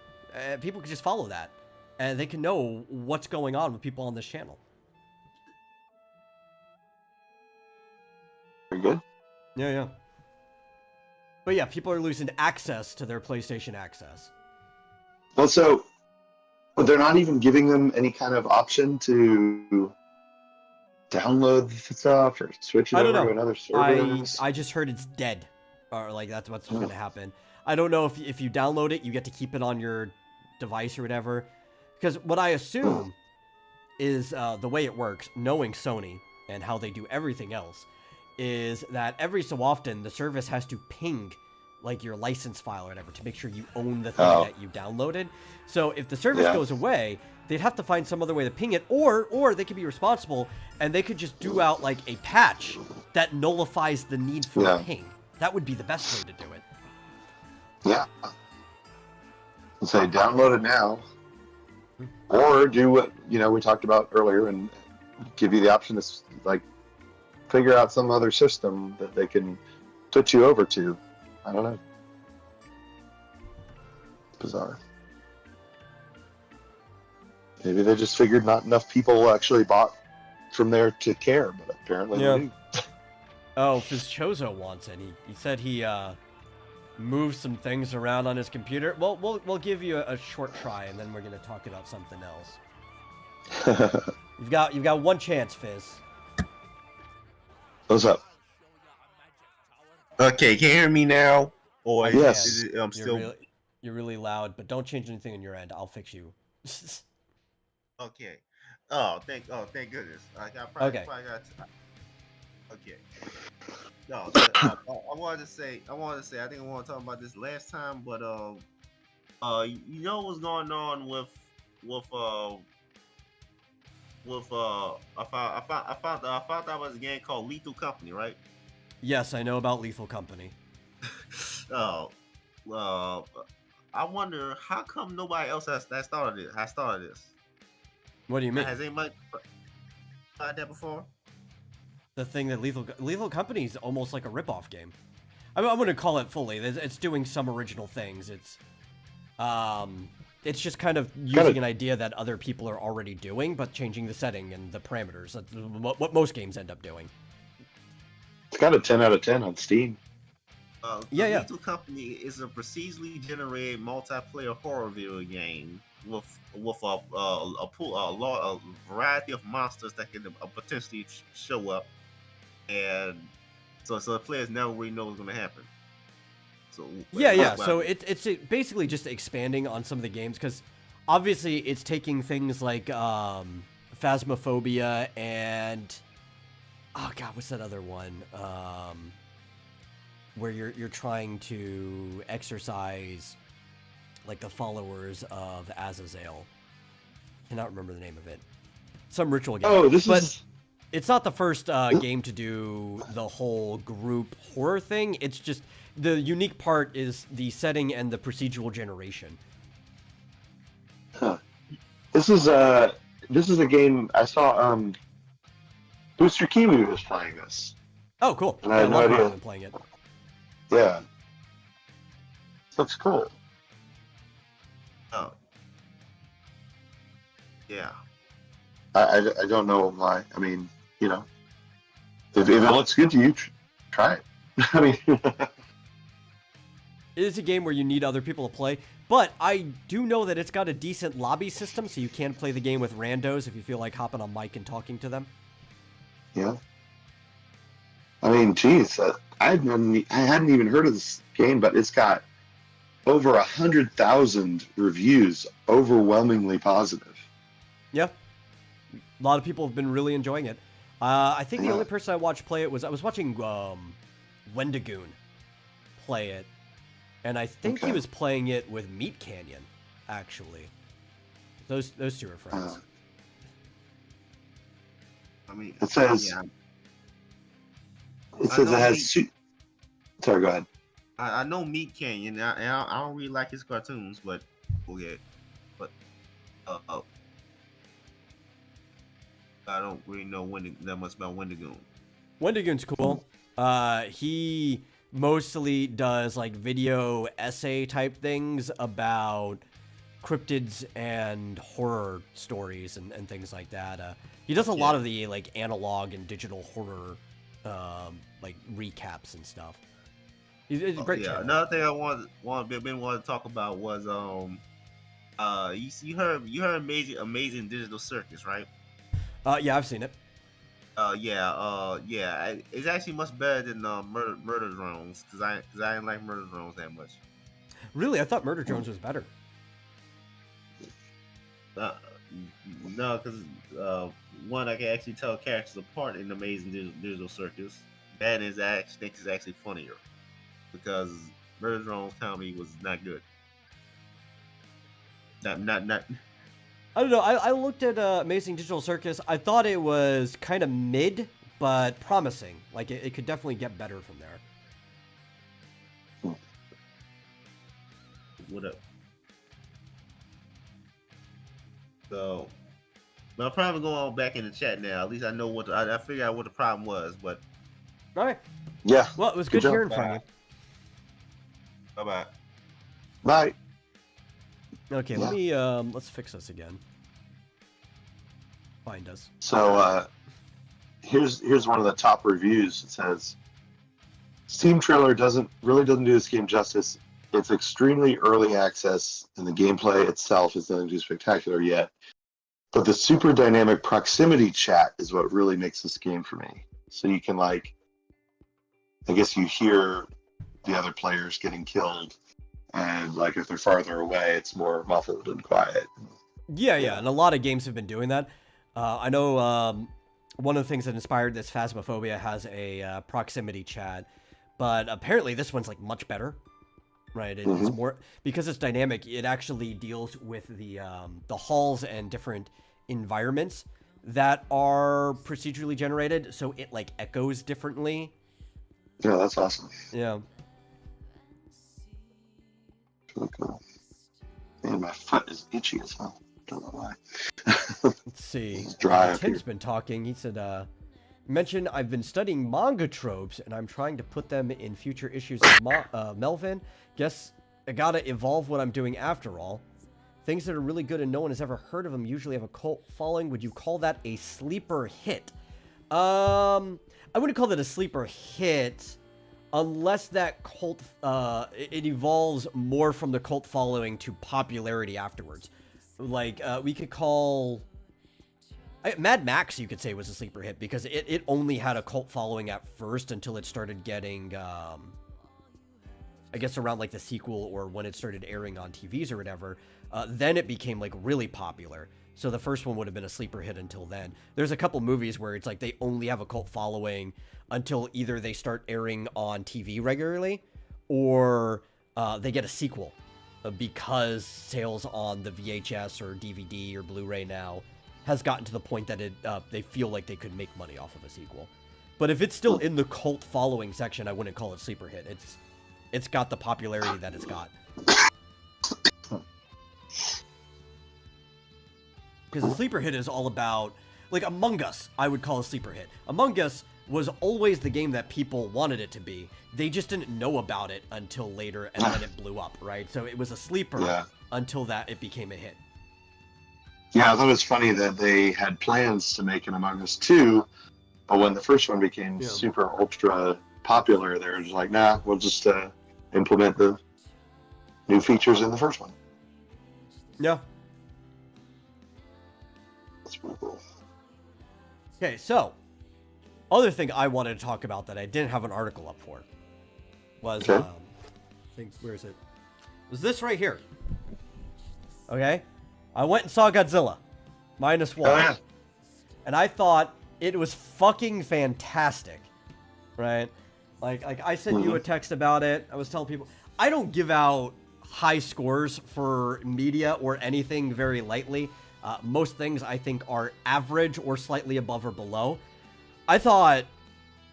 People can just follow that, and they can know what's going on with people on this channel. Very good. Yeah. But yeah, people are losing access to their PlayStation Access. Well, so they're not even giving them any kind of option to download the stuff or switch it I don't over know. to another service. I just heard it's dead, or like that's what's going to happen. I don't know if you download it, you get to keep it on your device or whatever. Because what I assume is the way it works, knowing Sony and how they do everything else, is that every so often the service has to ping like your license file or whatever to make sure you own the thing that you downloaded. So if the service goes away, they'd have to find some other way to ping it, or they could be responsible and they could just do out like a patch that nullifies the need for a ping. That would be the best way to do it. Yeah. And say download it now, or do what we talked about earlier and give you the option to like figure out some other system that they can put you over to. I don't know. Bizarre. Maybe they just figured not enough people actually bought from there to care, but apparently they do. Oh, Fizchozo wants it. He said he moved some things around on his computer. Well, we'll give you a short try, and then we're gonna talk about something else. You've got one chance, Fizz. What's up? Okay, can you hear me now? Or Yes. is it, You're really loud, but don't change anything on your end. I'll fix you. okay. Thank goodness. I Okay. probably got. Okay. No, I wanted to say. I think I want to talk about this last time, but you know what's going on with I found out was a game called Lethal Company, right? Yes, I know about Lethal Company. I wonder how come nobody else has started this. What do you mean? Has anybody tried that before? The thing that Lethal Company is almost like a rip-off game. I wouldn't call it fully. It's doing some original things. It's just kind of using an idea that other people are already doing, but changing the setting and the parameters. That's what most games end up doing. It's got a 10 out of 10 on Steam. Yeah. Lethal Company is a procedurally generated multiplayer horror video game with a variety of monsters that can potentially show up. and so the players never really know what's gonna happen. So Yeah. So it's basically just expanding on some of the games because obviously it's taking things like Phasmophobia and oh god, what's that other one? Where you're trying to exercise like the followers of Azazel. Cannot remember the name of it. Some ritual game. Oh, this but is. it's not the first game to do the whole group horror thing. It's just the unique part is the setting and the procedural generation. Huh. This is a game I saw. Booster Kiwi was playing this. Oh, cool. And I had no love idea. Marlon playing it. Yeah. Looks cool. Oh. Yeah. I don't know why. I mean, you know, if it looks good to you, try it. I mean, It is a game where you need other people to play, but I do know that it's got a decent lobby system, so you can play the game with randos if you feel like hopping on mic and talking to them. yeah. I mean, geez, I hadn't even heard of this game, but it's got over 100,000 reviews, overwhelmingly positive. Yeah. A lot of people have been really enjoying it. I think the Yeah. only person I watched play it was I was watching Wendigoon play it, and I think he Okay. was playing it with Meat Canyon, actually. Those two are friends. I mean, It says yeah, it I says know it has. Sorry, go ahead. I know Meat Canyon. I don't really like his cartoons, but okay, but I don't really know that much about Wendigoon. Wendigoon's cool. He mostly does like video essay type things about cryptids and horror stories and things like that. He does a lot of the like analog and digital horror like recaps and stuff. He's a great channel. Another thing I been wanted to talk about was you heard Amazing Digital Circus, right? Yeah, I've seen it. It's actually much better than Murder Drones because I didn't like Murder Drones that much. Really, I thought Murder Drones was better. No, because one, I can actually tell characters apart in Amazing Digital Circus. That is actually funnier because Murder Drones comedy was not good. Not. I don't know. I looked at Amazing Digital Circus. I thought it was kind of mid, but promising. Like it could definitely get better from there. What up? So, but I'm probably going back in the chat now. At least I know I figured out what the problem was. But All right. Yeah. Well, it was Good good job. hearing from you. bye bye. Bye. Okay, Yeah. let's fix this again. Find us. So here's one of the top reviews. It says Steam trailer doesn't do this game justice. It's extremely early access, and the gameplay itself is nothing too spectacular yet. But the super dynamic proximity chat is what really makes this game for me. So you can I guess you hear the other players getting killed, and if they're farther away, it's more muffled and quiet. Yeah, and a lot of games have been doing that. I know one of the things that inspired this Phasmophobia has a proximity chat, but apparently this one's much better, right? It's more because it's dynamic. It actually deals with the halls and different environments that are procedurally generated, so it echoes differently. Yeah, that's awesome. Yeah. Really cool. Man, my foot is itchy as hell. Don't know why. Let's see. It's dry up Tim's here. been talking. He said, mentioned I've been studying manga tropes and I'm trying to put them in future issues of Melvin. Guess I gotta evolve what I'm doing after all. Things that are really good and no one has ever heard of them usually have a cult following. Would you call that a sleeper hit? I wouldn't call that a sleeper hit unless that cult, it evolves more from the cult following to popularity afterwards. We could call Mad Max, you could say, was a sleeper hit because it only had a cult following at first until it started getting, I guess around like the sequel or when it started airing on TVs or whatever. Then it became like really popular. So the first one would have been a sleeper hit until then. There's a couple movies where it's like they only have a cult following until either they start airing on TV regularly or they get a sequel because sales on the VHS or DVD or Blu-ray now has gotten to the point that they feel like they could make money off of a sequel. But if it's still in the cult following section, I wouldn't call it sleeper hit. It's got the popularity that it's got. Because a sleeper hit is all about, like Among Us, I would call a sleeper hit. Among Us was always the game that people wanted it to be. They just didn't know about it until later, and then it blew up, right? So it was a sleeper until that it became a hit. Yeah, I thought it was funny that they had plans to make an Among Us 2, but when the first one became super ultra popular, they were just like, nah, we'll just implement the new features in the first one. Yeah. That's pretty cool. Okay, so other thing I wanted to talk about that I didn't have an article up for was, I think, where is it? Was this right here? Okay, I went and saw Godzilla -1, Oh, yeah. and I thought it was fucking fantastic, right? Like I sent you a text about it. I was telling people I don't give out high scores for media or anything very lightly. Most things I think are average or slightly above or below. I thought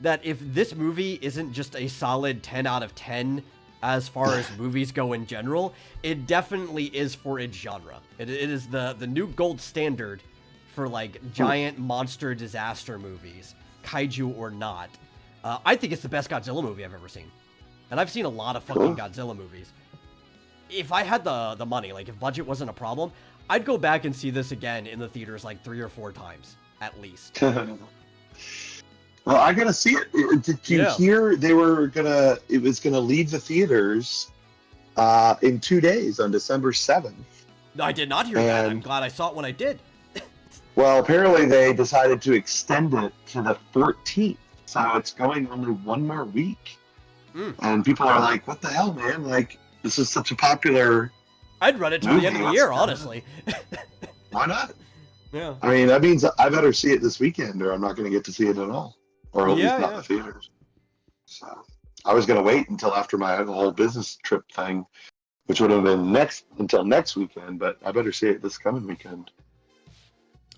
that if this movie isn't just a solid 10 out of 10 as far as movies go in general, it definitely is for its genre. It is the new gold standard for like giant monster disaster movies, kaiju or not. I think it's the best Godzilla movie I've ever seen. And I've seen a lot of fucking Godzilla movies. If I had the money, like if budget wasn't a problem, I'd go back and see this again in the theaters like 3 or 4 times, at least. Well, I gotta see it. Did you hear it was gonna leave the theaters in 2 days on December 7th? No, I did not hear that. I'm glad I saw it when I did. Well, apparently they decided to extend it to the 14th. So it's going only 1 more week. And people are like, what the hell, man? Like, this is such a popular I'd run it to the end of the year, honestly. Why not? Yeah. I mean, that means I better see it this weekend or I'm not going to get to see it at all. Or at least not in the theaters. So I was going to wait until after my whole business trip thing, which would have been until next weekend, but I better see it this coming weekend.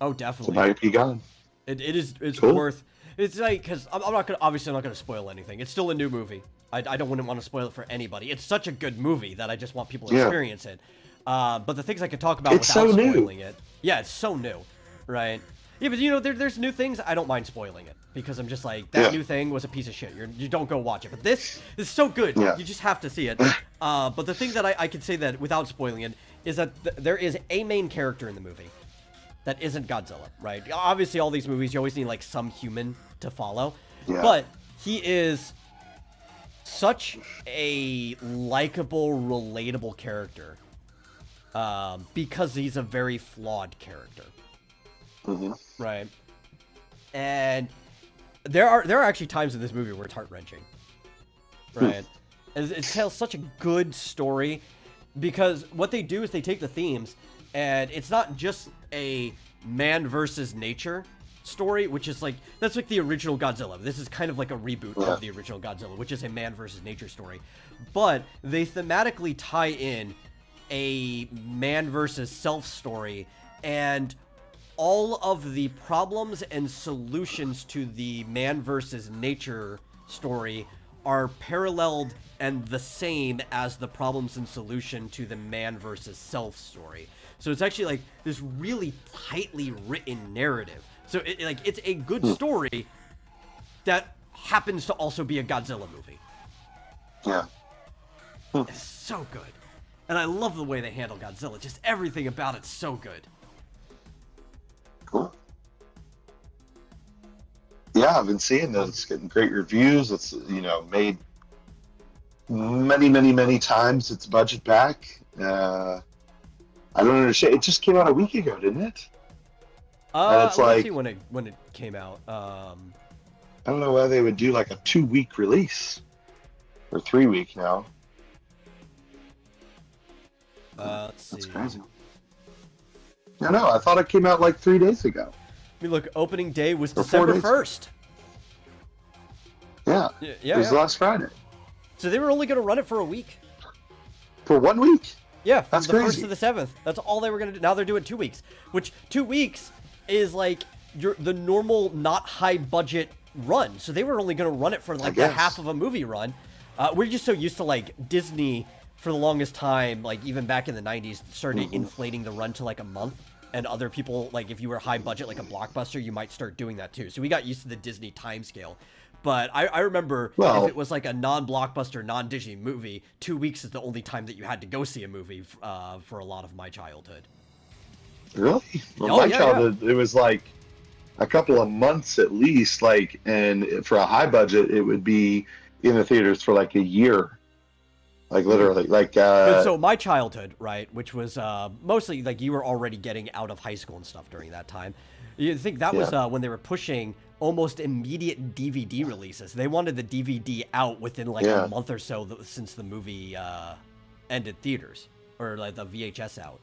Oh, definitely. So it might be gone. It's cool. worth. It's like, because I'm not gonna spoil anything. It's still a new movie. I wouldn't want to spoil it for anybody. It's such a good movie that I just want people to experience it. But the things I could talk about without spoiling it. Yeah, it's so new, right? Yeah, but you know, there's new things. I don't mind spoiling it because I'm just like, that new thing was a piece of shit. You don't go watch it. But this is so good. Yeah. You just have to see it. But the thing that I could say that without spoiling it is that there is a main character in the movie that isn't Godzilla, right? Obviously, all these movies, you always need like some human to follow. Yeah. But he is such a likable, relatable character because he's a very flawed character. Right? And there are actually times in this movie where it's heart-wrenching. Right? And it tells such a good story because what they do is they take the themes and it's not just a man versus nature story, which is like, that's like the original Godzilla. This is kind of like a reboot of the original Godzilla, which is a man versus nature story. But they thematically tie in a man versus self story and all of the problems and solutions to the man versus nature story are paralleled and the same as the problems and solution to the man versus self story. So it's actually like this really tightly written narrative. So it's a good story that happens to also be a Godzilla movie. Yeah. It's so good. And I love the way they handle Godzilla. Just everything about it's so good. Cool. Yeah, I've been seeing that. It's getting great reviews. It's, made many times its budget back. I don't understand. It just came out a week ago, didn't it? it's let's like see when it came out. I don't know why they would do like a 2-week release or 3-week now. Let's see. That's crazy. No, I thought it came out like 3 days ago. I mean, look, opening day was Or 4 December days. 1st. Yeah, Yeah, it was last Friday So they were only going to run it for a week. for 1 week. Yeah, from That's the 1st crazy. to the 7th. That's all they were going to do. Now they're doing 2 weeks, which 2 weeks is like the normal, not high budget run. So they were only going to run it for like the guess. half of a movie run. We're just so used to like Disney for the longest time, like even back in the 90s, started Mm-hmm. inflating the run to like a month. And other people, like if you were high budget, like a Blockbuster, you might start doing that too. So we got used to the Disney timescale. But I remember Well- if it was like a non-Blockbuster, non-Disney movie, 2 weeks is the only time that you had to go see a movie for a lot of my childhood. Really? Well, Oh, my yeah, childhood, it was like a couple of months at least. Like, and for a high budget, it would be in the theaters for like a year. Like literally, like So my childhood, right, which was mostly like you were already getting out of high school and stuff during that time. You think that was when they were pushing almost immediate DVD releases. They wanted the DVD out within like Yeah. a month or so since the movie ended theaters, or like the VHS out.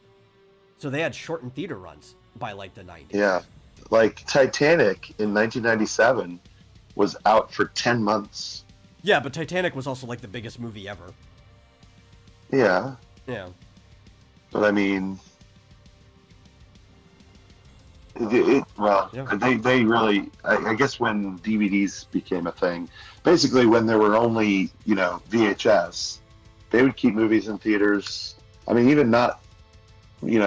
So they had shortened theater runs by like the 90s. yeah, like Titanic in 1997 was out for 10 months. Yeah, but Titanic was also like the biggest movie ever. Yeah, Yeah. but I mean, well, Yeah. they really, I guess when DVDs became a thing, basically when there were only, VHS, they would keep movies in theaters. I mean, even not,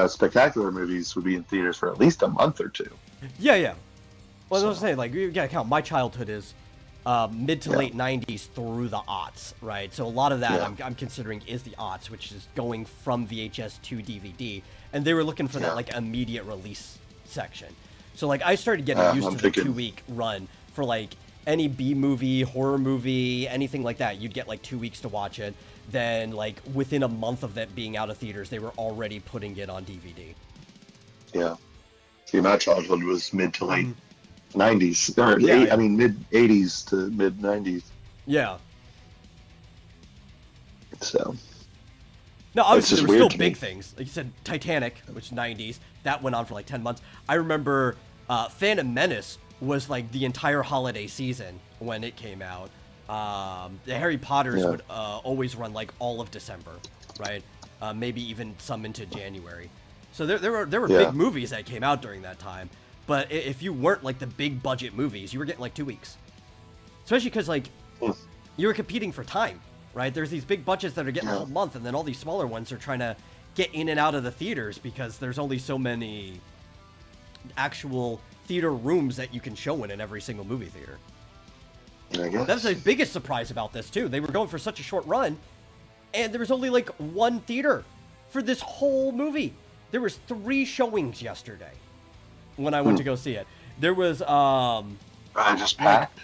spectacular movies would be in theaters for at least a month or two. Yeah, yeah. Well, I was saying, like, you gotta count. My childhood is mid to Yeah. late 90s through the aughts, right? So a lot of that Yeah. I'm considering is the aughts, which is going from VHS to DVD. And they were looking for that, Yeah. like, immediate release section. So, like, I started getting used I'm to the thinking- 2-week run for, like, any B movie, horror movie, anything like that. You'd get, like, 2 weeks to watch it. Then, like, within a month of that being out of theaters, they were already putting it on DVD. Yeah. See, my childhood was mid to late 90s, or Yeah, yeah. mid 80s to mid 90s. Yeah. So, No, obviously just there were still weird to big me. things. Like you said, Titanic, which is 90s, that went on for like 10 months. I remember Phantom Menace was like the entire holiday season when it came out. The Harry Potters Yeah. would always run like all of December, right? Maybe even some into January. So there were Yeah. big movies that came out during that time. But if you weren't like the big budget movies, you were getting like 2 weeks. Especially because like you were competing for time, right? There's these big budgets that are getting a Yeah. whole month, and then all these smaller ones are trying to get in and out of the theaters because there's only so many actual theater rooms that you can show in every single movie theater. I guess. That's the biggest surprise about this too. They were going for such a short run, and there was only like one theater for this whole movie. There was 3 showings yesterday when I went to go see it. There was I just like packed.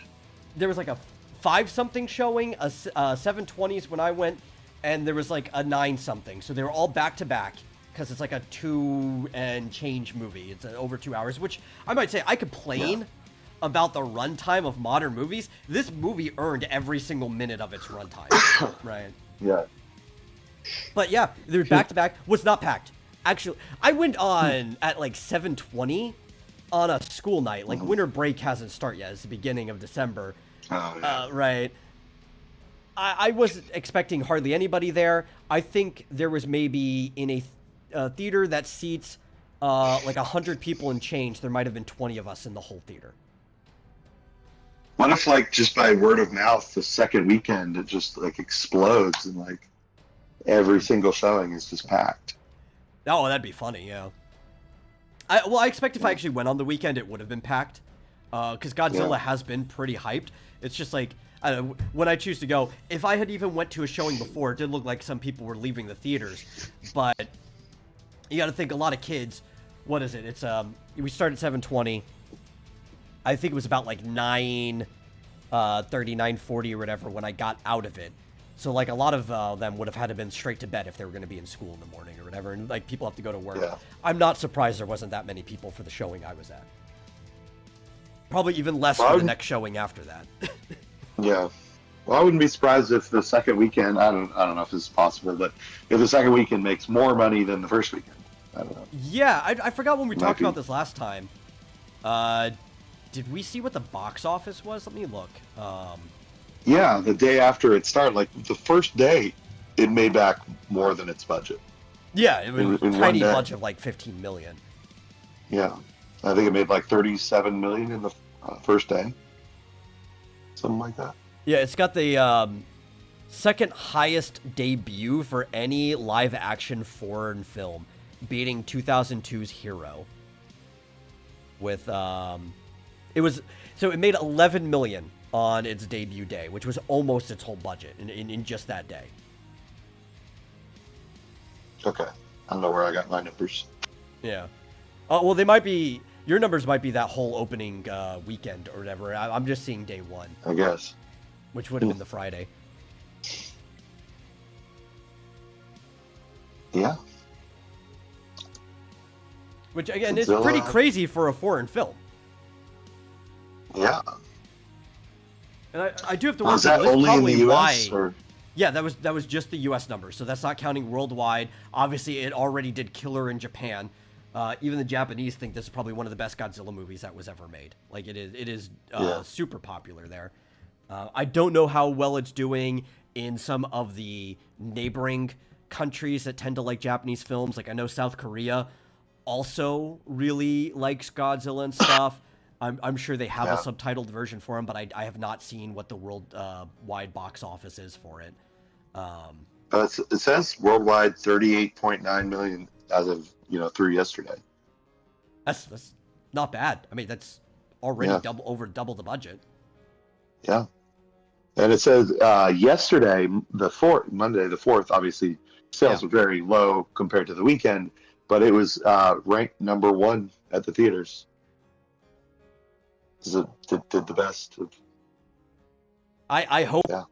there was like a 5-something showing, a 7:20s when I went, and there was like a 9-something. So they were all back to back because it's like a 2 and change movie. It's over 2 hours, which I might say I complain about the runtime of modern movies. This movie earned every single minute of its runtime, right? Yeah. But yeah, they were back to back. Was not packed. Actually, I went on at like 7:20 on a school night. Like winter break hasn't started yet. It's the beginning of December. Oh, yeah. Right. I wasn't expecting hardly anybody there. I think there was maybe in a theater that seats like 100 people and change, there might have been 20 of us in the whole theater. What if, like, just by word of mouth, the second weekend, it just, like, explodes and, like, every single showing is just packed? Oh, that'd be funny, yeah. I expect if I actually went on the weekend, it would have been packed. Because Godzilla Yeah. has been pretty hyped. It's just like, I don't know, when I choose to go, if I had even went to a showing before, it did look like some people were leaving the theaters. But you got to think a lot of kids, what is it? It's, we started at 7:20. I think it was about like 9:30, 9:40 or whatever when I got out of it. So like a lot of them would have had to been straight to bed if they were going to be in school in the morning or whatever, and like people have to go to work. Yeah. I'm not surprised there wasn't that many people for the showing I was at. Probably even less Well, for the next showing after that. Yeah. Well, I wouldn't be surprised if the second weekend, I don't know if this is possible, but if the second weekend makes more money than the first weekend. I don't know. Yeah, I forgot when we Might talked be. about this last time. Did we see what the box office was? Let me look. Yeah, the day after it started, like the first day, it made back more than its budget. Yeah, it was In a one tiny day. budget of like 15 million. Yeah. I think it made like 37 million in the first day. Something like that. Yeah, it's got the second highest debut for any live action foreign film, beating 2002's Hero. With it made 11 million on its debut day, which was almost its whole budget in just that day. Okay. I don't know where I got my numbers. Yeah. Oh, well, they might be... Your numbers might be that whole opening weekend or whatever. I'm just seeing day one, I guess. which would have been the Friday. Yeah. Which, again, is Godzilla. pretty crazy for a foreign film. Yeah. And I do have to Was wonder, that this is only in probably the why... U.S. or? Yeah, that was just the U.S. number, so that's not counting worldwide. Obviously, it already did killer in Japan. Even the Japanese think this is probably one of the best Godzilla movies that was ever made. Like, it is Yeah. super popular there. I don't know how well it's doing in some of the neighboring countries that tend to like Japanese films. Like, I know South Korea also really likes Godzilla and stuff. I'm sure they have a Yeah. subtitled version for him, but I have not seen what the world wide box office is for it. It says worldwide 38.9 million as of through yesterday. That's not bad. I mean, that's already Yeah. double the budget. Yeah. And it says yesterday, Monday the 4th, obviously sales were very low compared to the weekend, but it was ranked number 1 at the theaters. Did the best. I hope Yeah.